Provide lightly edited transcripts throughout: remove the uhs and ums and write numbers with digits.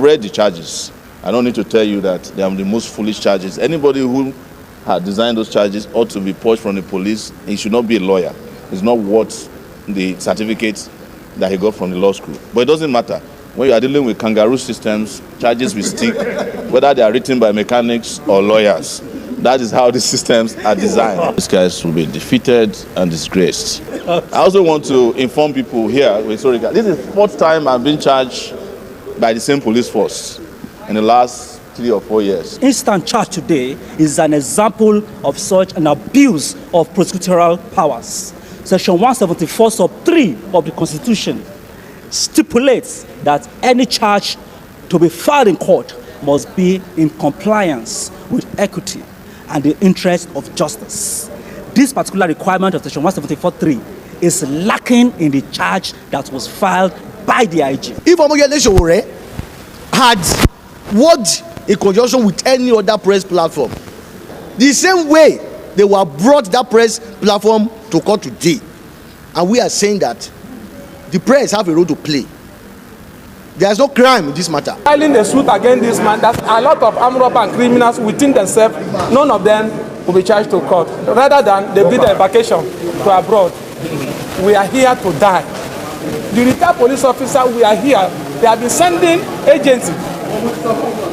read the charges. I don't need to tell you that they are the most foolish charges. Anybody who had designed those charges ought to be purged from the police. He should not be a lawyer. It's not worth the certificate that he got from the law school. But it doesn't matter. When you are dealing with kangaroo systems, charges will stick, whether they are written by mechanics or lawyers. That is how the systems are designed. These guys will be defeated and disgraced. I also want to inform people here, this is the fourth time I've been charged by the same police force in the last 3 or 4 years. Instant charge today is an example of such an abuse of prosecutorial powers. Section 174 sub 3 of the Constitution stipulates that any charge to be filed in court must be in compliance with equity and the interest of justice. This particular requirement of Section 174.3 is lacking in the charge that was filed by the IG. If Omoyele Sowore had worked in conjunction with any other press platform, the same way they were brought that press platform to court today, and we are saying that the press have a role to play. There is no crime in this matter. Filing a suit against this man, that's a lot of armed robbers and criminals within themselves. None of them will be charged to court. Rather than they did a vacation to abroad, we are here to die. The retired police officer, we are here. They have been sending agencies,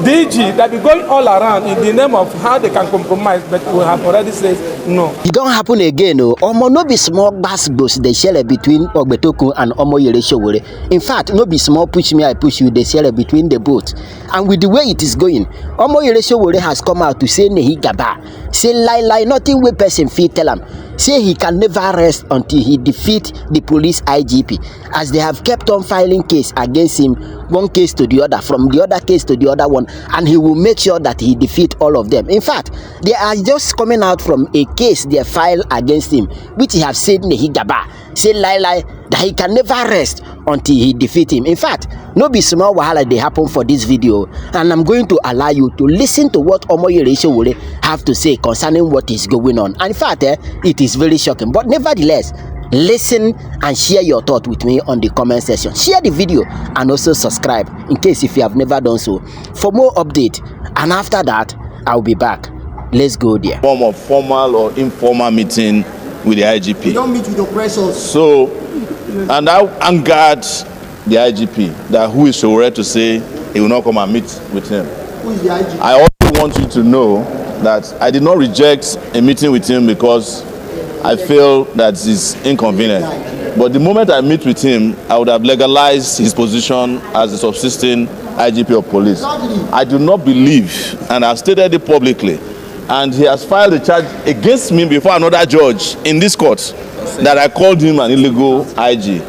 DG, that be going all around in the name of how they can compromise, but we have already said no. It don't happen again. Omo no be small gbas they share between Ogbetokun and Omoyele Sowore. In fact, no be small push me, I push you, they share between the both. And with the way it is going, Omoyele Sowore has come out to say nehi gaba, say lie, nothing wey person fit tell him. Say he can never rest until he defeat the police IGP, as they have kept on filing case against him, one case to the other, from the other case to the other one, and he will make sure that he defeat all of them. In fact, they are just coming out from a case they filed against him, which he have said nehi gaba, say lie, that he can never rest until he defeat him. In fact, no be small wahala they happen for this video, and I'm going to allow you to listen to what Omoyele Sowore have to say concerning what is going on. And in fact, it is very shocking. But nevertheless, listen and share your thought with me on the comment section. Share the video and also subscribe in case if you have never done so for more update. And after that, I'll be back. Let's go there. Form of formal or informal meeting with the IGP. You don't meet with oppressors. So, and I angered the IGP that who is Sowore to say he will not come and meet with him. Who is the IGP? I also want you to know that I did not reject a meeting with him because I feel that it's inconvenient. But the moment I meet with him, I would have legalized his position as a subsisting IGP of police. I do not believe, and I've stated it publicly, and he has filed a charge against me before another judge in this court that I called him an illegal IG.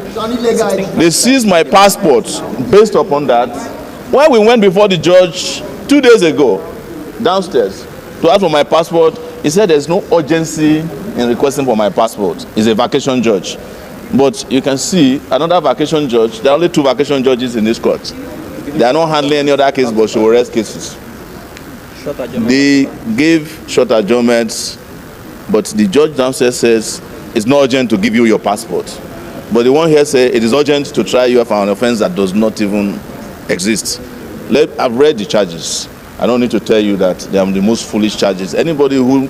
They seized my passport based upon that. When we went before the judge 2 days ago downstairs to ask for my passport, he said there's no urgency in requesting for my passport. He's a vacation judge. But you can see another vacation judge. There are only 2 vacation judges in this court. They are not handling any other case but Sowore's cases. They gave short adjournments, but the judge downstairs says it's not urgent to give you your passport. But the one here says it is urgent to try you for an offense that does not even exist. I've read the charges. I don't need to tell you that they are the most foolish charges. Anybody who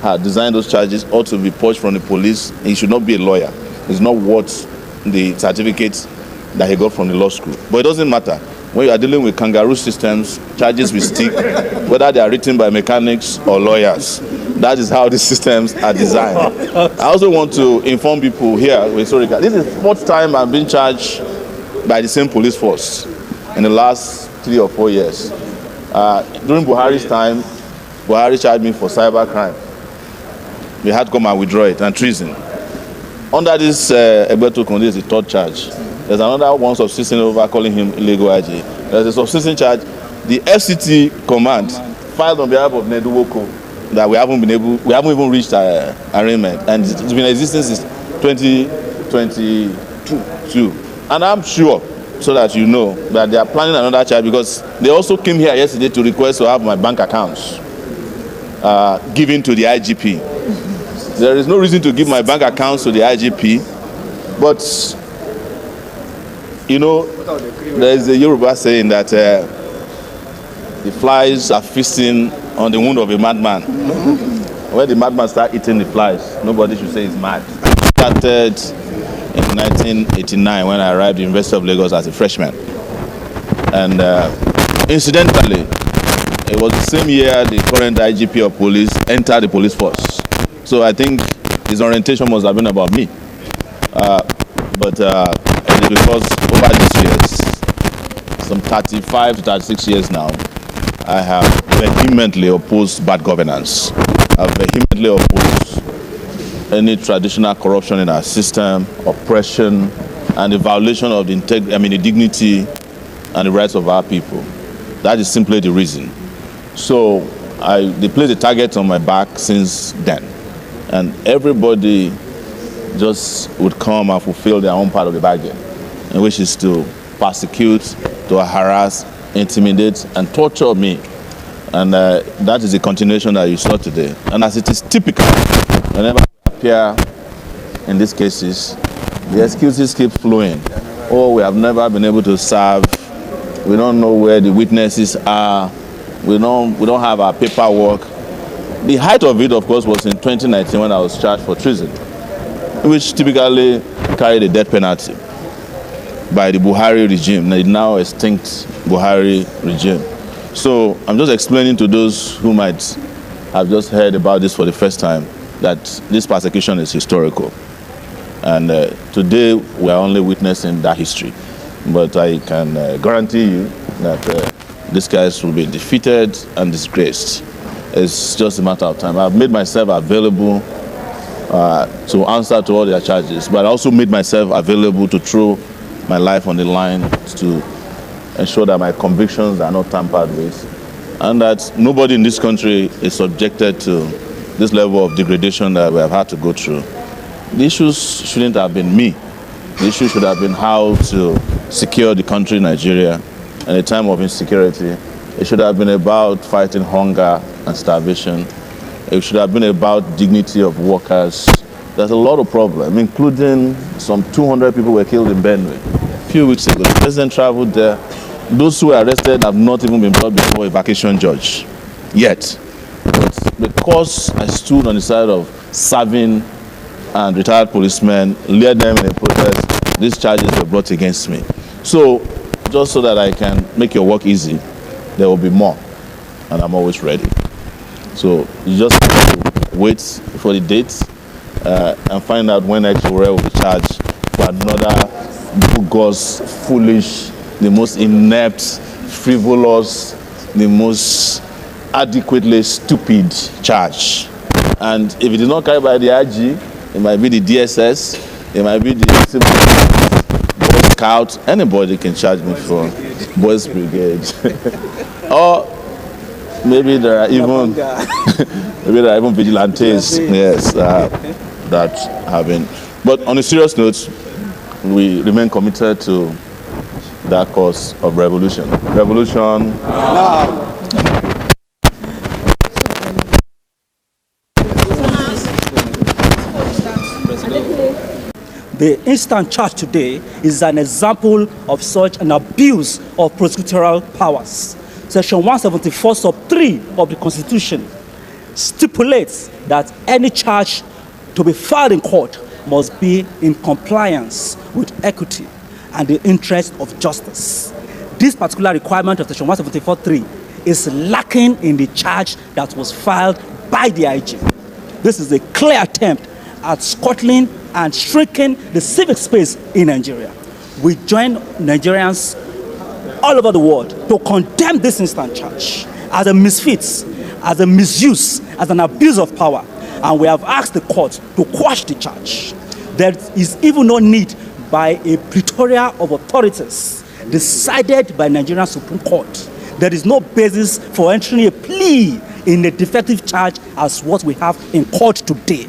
had designed those charges ought to be purged from the police. He should not be a lawyer. It's not worth the certificate that he got from the law school. But it doesn't matter. When you are dealing with kangaroo systems, charges will stick, whether they are written by mechanics or lawyers. That is how the systems are designed. I also want to inform people here, this is the 4th time I've been charged by the same police force in the last 3 or 4 years. During Buhari's time, Buhari charged me for cyber crime. We had to come and withdraw it, and treason. Under this Ogbetokun, this is the 3rd charge. There's another one subsisting over calling him illegal IG. There's a subsisting charge. The FCT command filed on behalf of Neduwoko that we haven't even reached arraignment, and it's been existing since 2022. And I'm sure, so that you know, that they are planning another charge because they also came here yesterday to request to have my bank accounts given to the IGP. There is no reason to give my bank accounts to the IGP, but you know, there is a Yoruba saying that the flies are feasting on the wound of a madman. When the madman starts eating the flies, nobody should say he's mad. Started in 1989 when I arrived at the University of Lagos as a freshman. And incidentally, it was the same year the current IGP of police entered the police force. So I think his orientation must have been about me. But it is because over these years, some 35 to 36 years now, I have vehemently opposed bad governance. I've vehemently opposed any traditional corruption in our system, oppression, and the violation of the dignity and the rights of our people. That is simply the reason. So they placed a target on my back since then. And everybody just would come and fulfill their own part of the bargain, which is to persecute, to harass, intimidate, and torture me. And that is the continuation that you saw today. And as it is typical, whenever we appear in these cases, the excuses keep flowing. Oh, we have never been able to serve. We don't know where the witnesses are. We don't have our paperwork. The height of it, of course, was in 2019 when I was charged for treason, which typically carried a death penalty by the Buhari regime, the now extinct Buhari regime. So I'm just explaining to those who might have just heard about this for the first time that this persecution is historical. And today we are only witnessing that history. But I can guarantee you that these guys will be defeated and disgraced. It's just a matter of time. I've made myself available to answer to all their charges, but I also made myself available to throw my life on the line to ensure that my convictions are not tampered with, and that nobody in this country is subjected to this level of degradation that we have had to go through. The issues shouldn't have been me. The issue should have been how to secure the country, Nigeria, in a time of insecurity. It should have been about fighting hunger and starvation. It should have been about dignity of workers. There's a lot of problems, including some 200 people were killed in Benue a few weeks ago. The president traveled there. Those who were arrested have not even been brought before a vacation judge yet. But because I stood on the side of serving and retired policemen, led them in a protest, these charges were brought against me. So, just so that I can make your work easy, there will be more, and I'm always ready. So, you just have to wait for the date and find out when Sowore will be charged for another bogus, foolish, the most inept, frivolous, the most adequately stupid charge. And if it is not carried by the IG, it might be the DSS, it might be the Boy Scout, anybody can charge me for Boys Brigade. Or maybe there are even vigilantes, yes, that have been. But on a serious note, we remain committed to that cause of revolution. Revolution. The instant charge today is an example of such an abuse of prosecutorial powers. Section 174 sub 3 of the Constitution stipulates that any charge to be filed in court must be in compliance with equity and the interest of justice. This particular requirement of Section 174.3 is lacking in the charge that was filed by the IG. This is a clear attempt at scuttling and shrinking the civic space in Nigeria. We join Nigerians all over the world to condemn this instant charge as a misfit, as a misuse, as an abuse of power, and we have asked the court to quash the charge. There is even no need by a plethora of authorities decided by Nigerian Supreme Court. There is no basis for entering a plea in a defective charge as what we have in court today.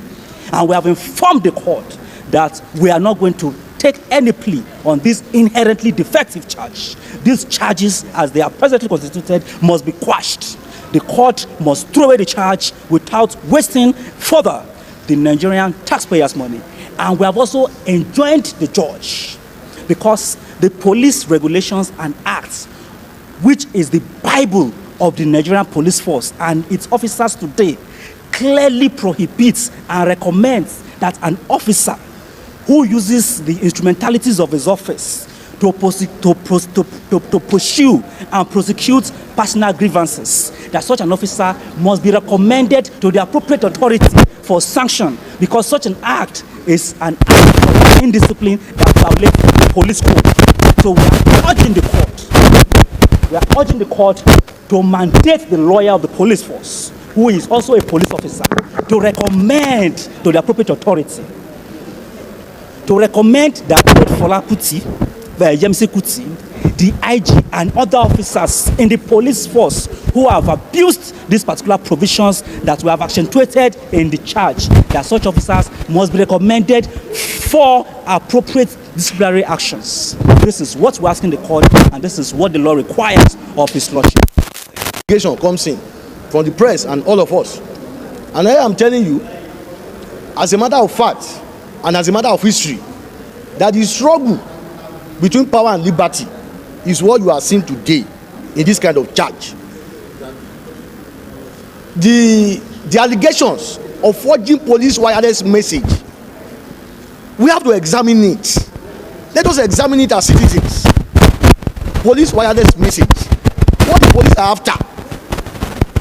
And we have informed the court that we are not going to take any plea on this inherently defective charge. These charges, as they are presently constituted, must be quashed. The court must throw away the charge without wasting further the Nigerian taxpayers' money. And we have also enjoined the judge, because the police regulations and acts, which is the Bible of the Nigerian police force and its officers today clearly prohibits and recommends that an officer who uses the instrumentalities of his office to pursue and prosecute personal grievances, that such an officer must be recommended to the appropriate authority for sanction, because such an act is an act of indiscipline that violates the police code. So we are urging the court to mandate the lawyer of the police force, who is also a police officer, to recommend to the appropriate authority, to recommend that Fola Kuti, Yemisi Kuti, the IG and other officers in the police force who have abused these particular provisions that we have accentuated in the charge, that such officers must be recommended for appropriate disciplinary actions. This is what we're asking the court, and this is what the law requires of his lordship. Investigation comes in from the press and all of us, and I am telling you, as a matter of fact and as a matter of history, that the struggle between power and liberty is what you are seeing today in this kind of charge. The allegations of forging police wireless message, we have to examine it. Let us examine it as citizens. Police wireless message, what the police are after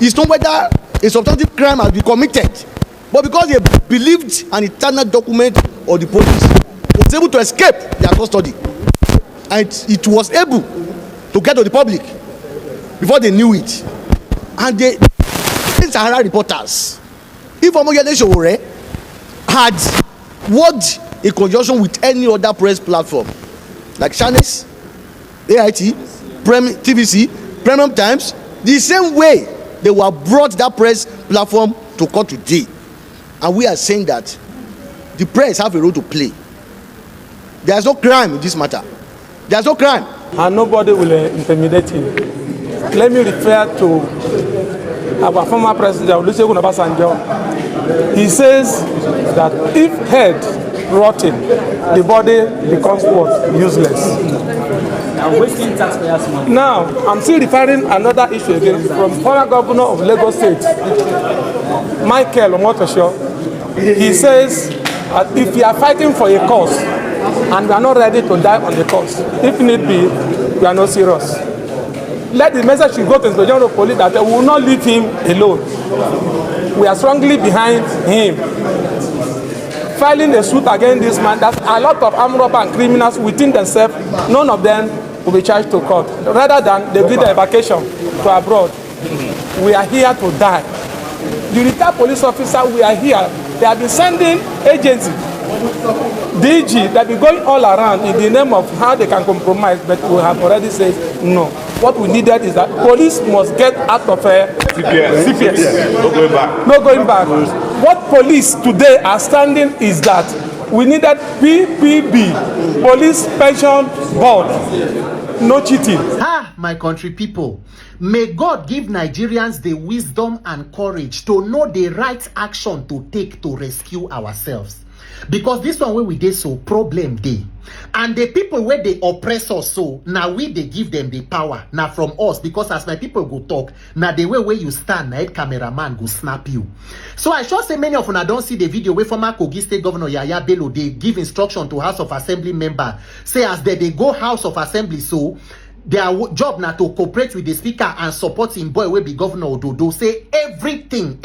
is not whether a substantive crime has been committed, but because they believed an internal document of the police was able to escape their custody, and it was able to get to the public before they knew it. And they Sahara reporters, if Omoyele Sowore had worked in conjunction with any other press platform like Channels, AIT, TVC, Premium Times, the same way they were brought that press platform to court today. And we are saying that the press have a role to play. There is no crime in this matter. There is no crime. And nobody will intimidate him. Let me refer to our former president, Olusegun Obasanjo. He says that if head rotten, the body becomes what? Useless. Wasting taxpayers' money. Now, I'm still referring another issue again from former governor of Lagos State, Michael Omotosho. He says that if you are fighting for a cause and we are not ready to die on the cause, if need be, we are not serious. Let the message go to the general police that they will not leave him alone. We are strongly behind him. Filing a suit against this man, that a lot of armed robbers and criminals within themselves, none of them will be charged to court. Rather than they did the vacation to abroad, we are here to die. The retired police officer, we are here. They have been sending agencies, DG, that be going all around in the name of how they can compromise, but we have already said no. What we needed is that police must get out of CPS. No going back. No going back. What police today are standing is that we needed PPB, Police Pension Board. No cheating. My country people, may God give Nigerians the wisdom and courage to know the right action to take to rescue ourselves. Because this one where we did so problem day, and the people where they oppress us, so now we they give them the power now from us, because as my people go talk now the way where you stand now cameraman go snap you. So I sure say many of you don't see the video where former Kogi State Governor Yaya Bello they give instruction to House of Assembly member, say as they go House of Assembly, so their job now to cooperate with the speaker and support him boy will be Governor Ododo, say everything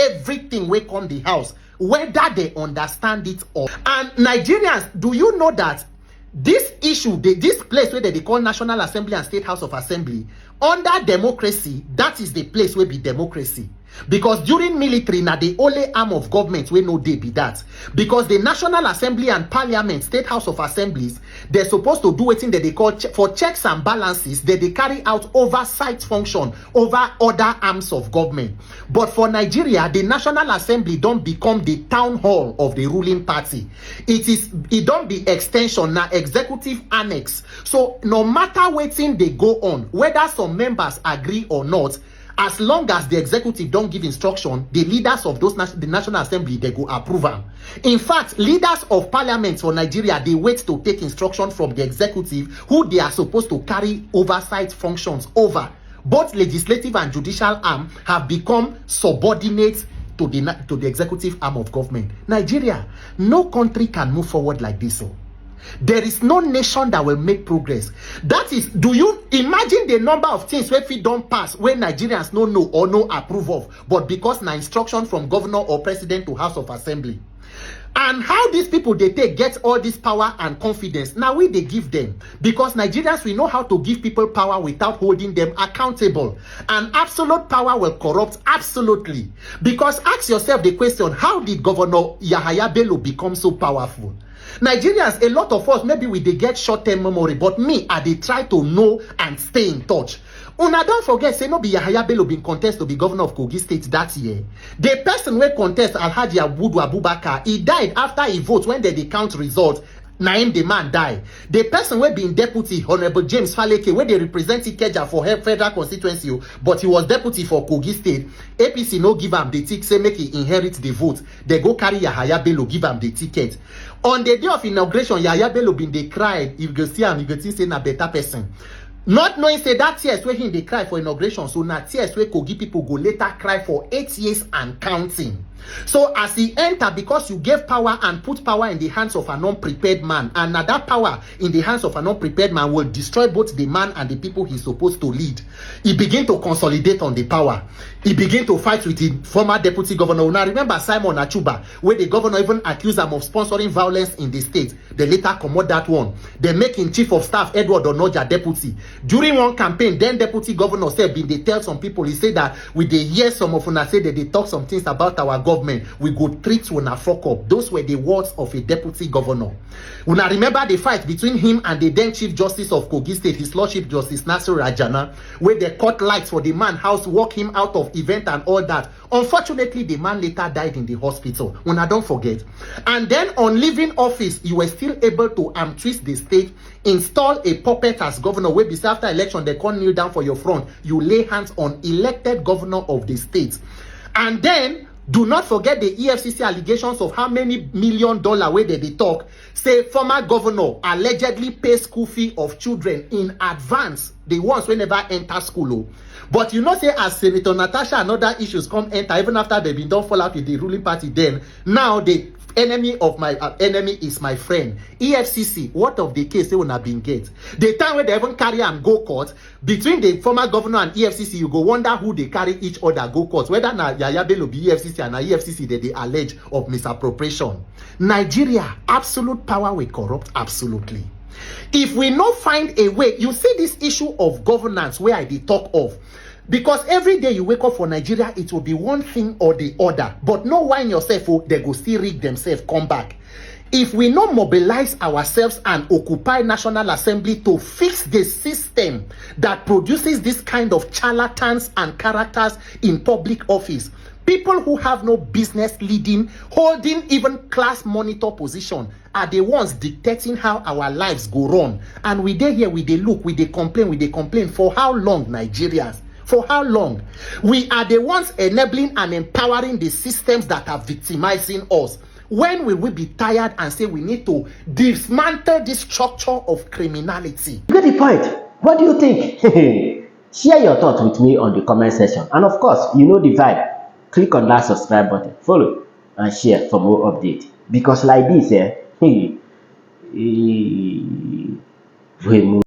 will come the house, whether they understand it or. And Nigerians, do you know that this issue, this place where they call National Assembly and State House of Assembly, under democracy, that is the place where be democracy. Because during military, now the only arm of government where no they be that. Because the National Assembly and Parliament, State House of Assemblies, they're supposed to do it in that they call for checks and balances, that they carry out oversight function over other arms of government. But for Nigeria, the National Assembly don't become the town hall of the ruling party. It don't be extension, now executive annex. So no matter what thing they go on, whether some members agree or not, as long as the executive don't give instruction, the leaders of the National Assembly, they go approve them. In fact, leaders of parliament for Nigeria, they wait to take instruction from the executive, who they are supposed to carry oversight functions over both legislative and judicial arm have become subordinate to the executive arm of government. Nigeria, no country can move forward like this. So there is no nation that will make progress. That is, do you imagine the number of things where we don't pass when Nigerians no know or no approve of, but because na instruction from governor or president to House of Assembly? And how these people they take get all this power and confidence? Now they give them, because Nigerians, we know how to give people power without holding them accountable. And absolute power will corrupt absolutely. Because ask yourself the question, how did Governor Yahaya Bello become so powerful? Nigerians, a lot of us, maybe we they get short-term memory, but me, I they try to know and stay in touch. Una don't forget, say no be Yahaya Bello been contest to be governor of Kogi State that year. The person wey contest, Alhaji Abudu Abubakar, he died after he vote when they count results. Naim the man die. The person wey been deputy, Honorable James Faleke, where they represent Ikeja for her federal constituency, but he was deputy for Kogi State. APC no give him the ticket, say make he inherit the vote. They go carry Yahaya Bello, give him the ticket. On the day of inauguration, Yahaya Bello been they cried. If you go see him, you go think say na better person. Not knowing say that tears where they cry for inauguration, so now tears where Kogi people go later cry for 8 years and counting. So as he enter, because you gave power and put power in the hands of an unprepared man, and now that power in the hands of an unprepared man will destroy both the man and the people he's supposed to lead. He begin to consolidate on the power. He begin to fight with the former deputy governor. Now remember Simon Achuba, where the governor even accused him of sponsoring violence in the state. They later commode that one. They make him chief of staff Edward Onoja deputy. During one campaign, then deputy governor said, they tell some people, he said that we they hear some of una say that they talk some things about our government. We go treat una fuck up. Those were the words of a deputy governor. Una remember the fight between him and the then chief justice of Kogi State, his lordship Justice Nasir Rajana, where they cut lights for the man house, walk him out of event and all that. Unfortunately, the man later died in the hospital. Una don't forget. And then on leaving office, you were still able to twist the state, install a puppet as governor, where beside after election they can't kneel down for your front. You lay hands on elected governor of the state. And then do not forget the EFCC allegations of how many $1 million where they talk. Say former governor allegedly pay school fee of children in advance. The ones who never enter school. But you know, say as Senator Natasha and other issues come enter, even after they've been done fall out with the ruling party, then now the enemy of my enemy is my friend. EFCC, what of the case they will not been get? The time where they even carry and go court, between the former governor and EFCC, you go wonder who they carry each other go court. Whether na Yahaya Bello be EFCC and na EFCC they allege of misappropriation. Nigeria, absolute power will corrupt absolutely. If we not find a way, you see this issue of governance where I did talk of. Because every day you wake up for Nigeria, it will be one thing or the other. But no wine yourself, oh, they go still rig themselves, come back. If we not mobilize ourselves and occupy National Assembly to fix the system that produces this kind of charlatans and characters in public office, people who have no business leading, holding even class monitor position, are the ones dictating how our lives go on. And we dey here, we dey look, we dey complain. For how long, Nigerians? For how long? We are the ones enabling and empowering the systems that are victimizing us. When will we be tired and say we need to dismantle this structure of criminality? You get the point. What do you think? Share your thoughts with me on the comment section. And of course, you know the vibe. Click on that subscribe button, follow, and share for more updates. Because like this, we move.